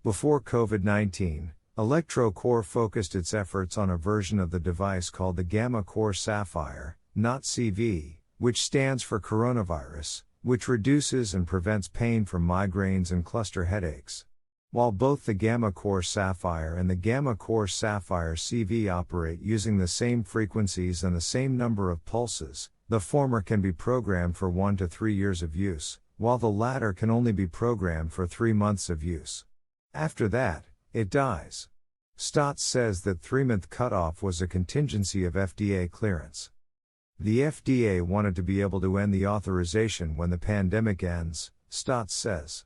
Before COVID-19, electroCore focused its efforts on a version of the device called the gammaCore Sapphire, not CV, which stands for coronavirus, which reduces and prevents pain from migraines and cluster headaches. While both the gammaCore Sapphire and the gammaCore Sapphire CV operate using the same frequencies and the same number of pulses, the former can be programmed for 1 to 3 years of use, while the latter can only be programmed for 3 months of use. After that, it dies. Staats says that 3-month cutoff was a contingency of FDA clearance. The FDA wanted to be able to end the authorization when the pandemic ends, Staats says.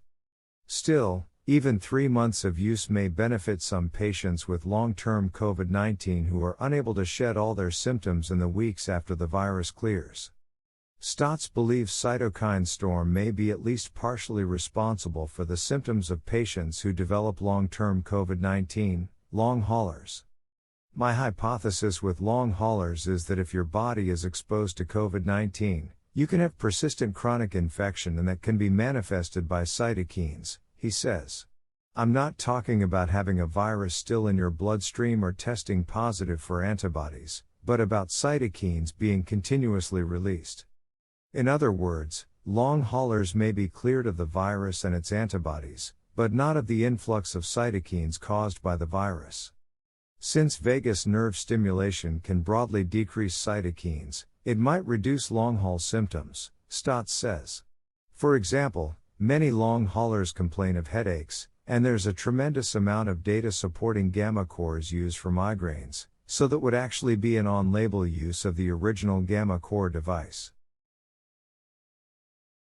Still, even 3 months of use may benefit some patients with long-term COVID-19 who are unable to shed all their symptoms in the weeks after the virus clears. Staats believes cytokine storm may be at least partially responsible for the symptoms of patients who develop long-term COVID-19, long haulers. My hypothesis with long haulers is that if your body is exposed to COVID-19, you can have persistent chronic infection and that can be manifested by cytokines, he says. I'm not talking about having a virus still in your bloodstream or testing positive for antibodies, but about cytokines being continuously released. In other words, long haulers may be cleared of the virus and its antibodies, but not of the influx of cytokines caused by the virus. Since vagus nerve stimulation can broadly decrease cytokines, it might reduce long-haul symptoms, Staats says. For example, many long haulers complain of headaches, and there's a tremendous amount of data supporting gammaCores used for migraines, so that would actually be an on-label use of the original gammaCore device.